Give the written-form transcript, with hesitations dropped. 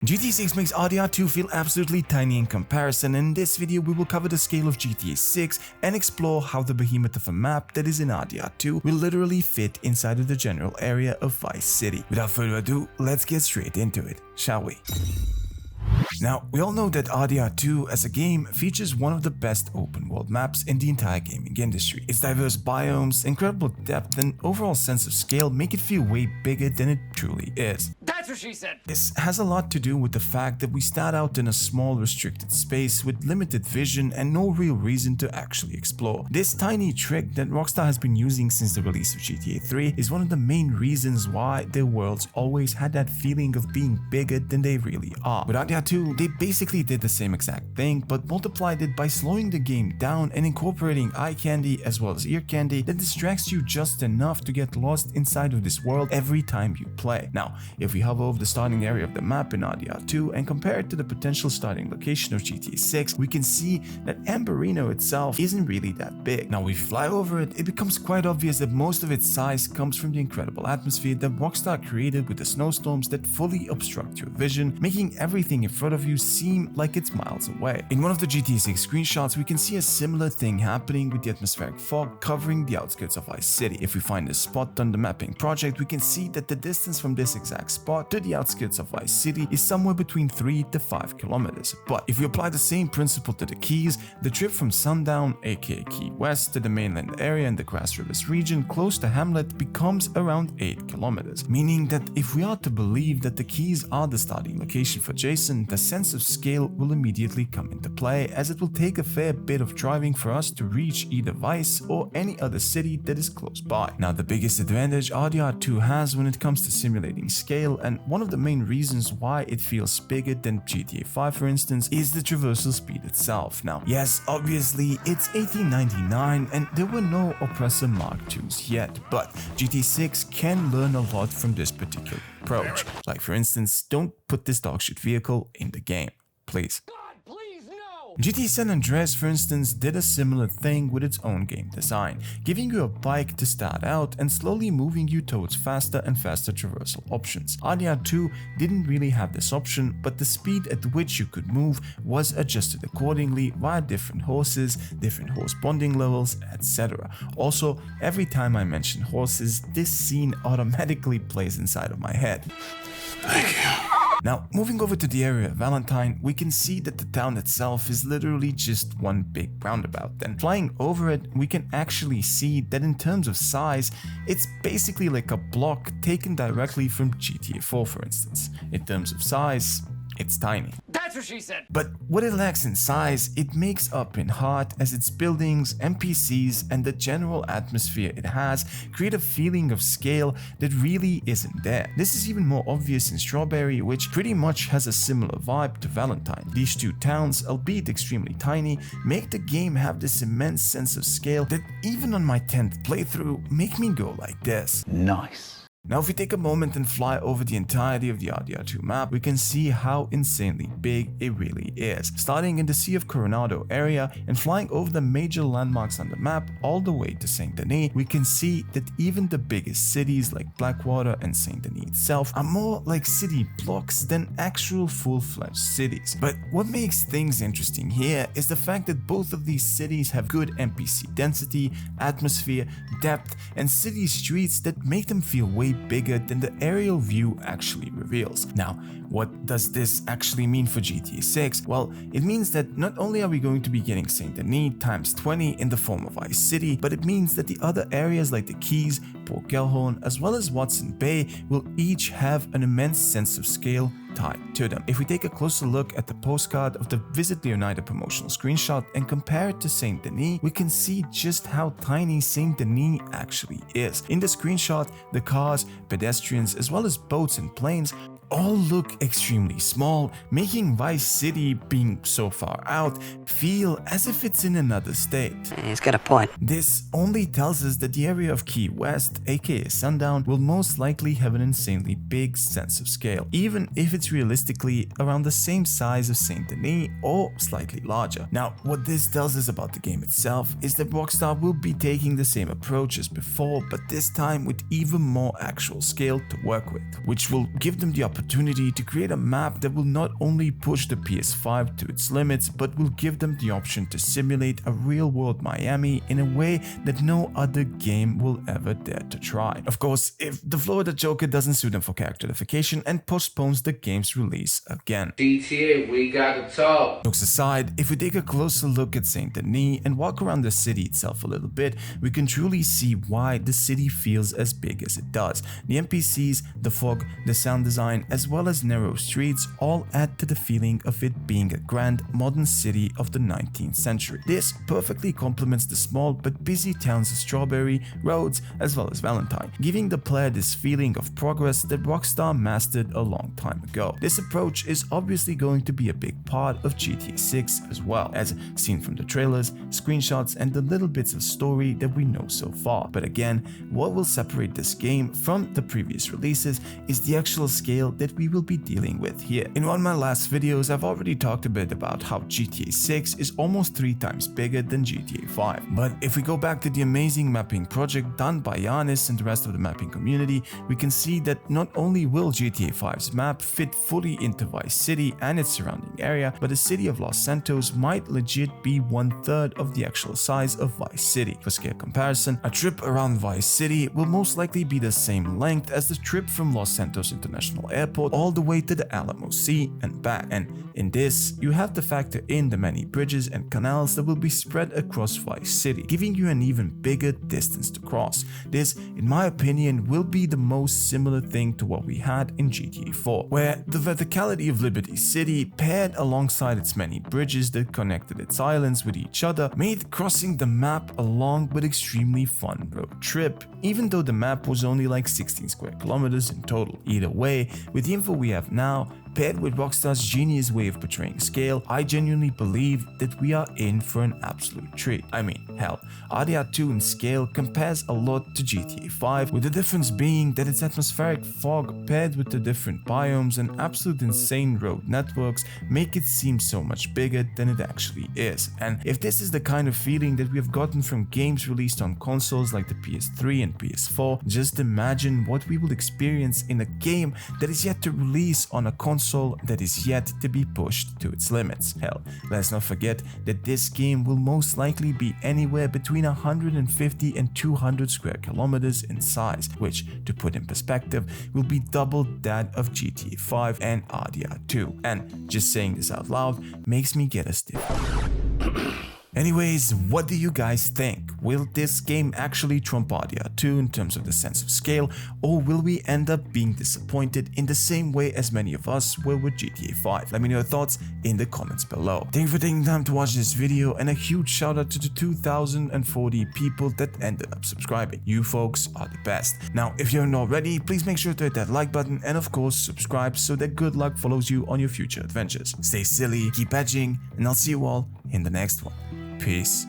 GTA 6 makes RDR2 feel absolutely tiny in comparison, and in this video we will cover the scale of GTA 6 and explore how the behemoth of a map that is in RDR2 will literally fit inside of the general area of Vice City. Without further ado, let's get straight into it, shall we? Now, we all know that RDR2 as a game features one of the best open world maps in the entire gaming industry. Its diverse biomes, incredible depth, and overall sense of scale make it feel way bigger than it truly is. That's what she said! This has a lot to do with the fact that we start out in a small restricted space with limited vision and no real reason to actually explore. This tiny trick that Rockstar has been using since the release of GTA 3 is one of the main reasons why their worlds always had that feeling of being bigger than they really are. With RDR2, they basically did the same exact thing, but multiplied it by slowing the game down and incorporating eye candy as well as ear candy that distracts you just enough to get lost inside of this world every time you play. Now, if we hover over the starting area of the map in RDR2 and compare it to the potential starting location of GTA 6, we can see that Ambarino itself isn't really that big. Now, if you fly over it, it becomes quite obvious that most of its size comes from the incredible atmosphere that Rockstar created with the snowstorms that fully obstruct your vision, making everything in front of you seem like it's miles away. In one of the GTA 6 screenshots, we can see a similar thing happening with the atmospheric fog covering the outskirts of Vice City. If we find a spot on the mapping project, we can see that the distance from this exact spot to the outskirts of Vice City is somewhere between 3 to 5 kilometers. But if we apply the same principle to the keys, the trip from Sundown, aka Key West, to the mainland area in the Grass Rivers region close to Hamlet becomes around 8 kilometers, meaning that if we are to believe that the keys are the starting location for Jason, the sense of scale will immediately come into play, as it will take a fair bit of driving for us to reach either Vice or any other city that is close by. Now, the biggest advantage RDR2 has when it comes to simulating scale, and one of the main reasons why it feels bigger than GTA 5 for instance, is the traversal speed itself. Now, yes, obviously it's 1899 and there were no Oppressor Mark IIs yet, but GTA 6 can learn a lot from this particular approach. Like for instance, don't put this dogshit vehicle in the game, please. GTA San Andreas, for instance, did a similar thing with its own game design, giving you a bike to start out and slowly moving you towards faster and faster traversal options. RDR2 didn't really have this option, but the speed at which you could move was adjusted accordingly via different horses, different horse bonding levels, etc. Also, every time I mention horses, this scene automatically plays inside of my head. Thank you. Now, moving over to the area of Valentine, we can see that the town itself is literally just one big roundabout, and flying over it, we can actually see that in terms of size, it's basically like a block taken directly from GTA 4 for instance. In terms of size, it's tiny. That's what she said! But what it lacks in size, it makes up in heart, as its buildings, NPCs, and the general atmosphere it has create a feeling of scale that really isn't there. This is even more obvious in Strawberry, which pretty much has a similar vibe to Valentine. These two towns, albeit extremely tiny, make the game have this immense sense of scale that even on my 10th playthrough make me go like this. Nice. Now, if we take a moment and fly over the entirety of the RDR2 map, we can see how insanely big it really is. Starting in the Sea of Coronado area and flying over the major landmarks on the map all the way to Saint Denis, we can see that even the biggest cities like Blackwater and Saint Denis itself are more like city blocks than actual full-fledged cities. But what makes things interesting here is the fact that both of these cities have good NPC density, atmosphere, depth, and city streets that make them feel way bigger than the aerial view actually reveals. Now, what does this actually mean for GTA 6? Well, it means that not only are we going to be getting Saint Denis times 20 in the form of Vice City, but it means that the other areas like the Keys, Port Gellhorn, as well as Watson Bay will each have an immense sense of scale tied to them. If we take a closer look at the postcard of the Visit Leonida promotional screenshot and compare it to Saint Denis, we can see just how tiny Saint Denis actually is. In the screenshot, the cars, pedestrians, as well as boats and planes all look extremely small, making Vice City, being so far out, feel as if it's in another state. He's got a point. This only tells us that the area of Key West, aka Sundown, will most likely have an insanely big sense of scale, even if it's realistically around the same size as Saint Denis or slightly larger. Now, what this tells us about the game itself is that Rockstar will be taking the same approach as before, but this time with even more actual scale to work with, which will give them the opportunity opportunity to create a map that will not only push the PS5 to its limits, but will give them the option to simulate a real-world Miami in a way that no other game will ever dare to try. Of course, if the Florida Joker doesn't sue them for characterification and postpones the game's release again. GTA, we gotta talk. Jokes aside, if we take a closer look at Saint Denis and walk around the city itself a little bit, we can truly see why the city feels as big as it does. The NPCs, the fog, the sound design, as well as narrow streets all add to the feeling of it being a grand, modern city of the 19th century. This perfectly complements the small but busy towns of Strawberry, Rhodes, as well as Valentine, giving the player this feeling of progress that Rockstar mastered a long time ago. This approach is obviously going to be a big part of GTA 6 as well, as seen from the trailers, screenshots, and the little bits of story that we know so far. But again, what will separate this game from the previous releases is the actual scale that we will be dealing with here. In one of my last videos, I've already talked a bit about how GTA 6 is almost 3 times bigger than GTA 5. But if we go back to the amazing mapping project done by Giannis and the rest of the mapping community, we can see that not only will GTA 5's map fit fully into Vice City and its surrounding area, but the city of Los Santos might legit be 1/3 of the actual size of Vice City. For scale comparison, a trip around Vice City will most likely be the same length as the trip from Los Santos International Airport all the way to the Alamo Sea and back. And in this, you have to factor in the many bridges and canals that will be spread across Vice City, giving you an even bigger distance to cross. This, in my opinion, will be the most similar thing to what we had in GTA 4, where the verticality of Liberty City, paired alongside its many bridges that connected its islands with each other, made crossing the map a long but extremely fun road trip, even though the map was only like 16 square kilometers in total. Either way, with the info we have now, paired with Rockstar's genius way of portraying scale, I genuinely believe that we are in for an absolute treat. I mean, hell, RDR2 in scale compares a lot to GTA 5, with the difference being that its atmospheric fog paired with the different biomes and absolute insane road networks make it seem so much bigger than it actually is. And if this is the kind of feeling that we have gotten from games released on consoles like the PS3 and PS4, just imagine what we will experience in a game that is yet to release on a console that is yet to be pushed to its limits. Hell, let's not forget that this game will most likely be anywhere between 150 and 200 square kilometers in size, which, to put in perspective, will be double that of GTA 5 and RDR2. And just saying this out loud makes me get a stiff. Anyways, what do you guys think? Will this game actually trump RDR2 in terms of the sense of scale, or will we end up being disappointed in the same way as many of us were with GTA 5? Let me know your thoughts in the comments below. Thank you for taking time to watch this video, and a huge shout out to the 2040 people that ended up subscribing. You folks are the best. Now, if you haven't already, please make sure to hit that like button and of course subscribe so that good luck follows you on your future adventures. Stay silly, keep edging, and I'll see you all in the next one. Peace.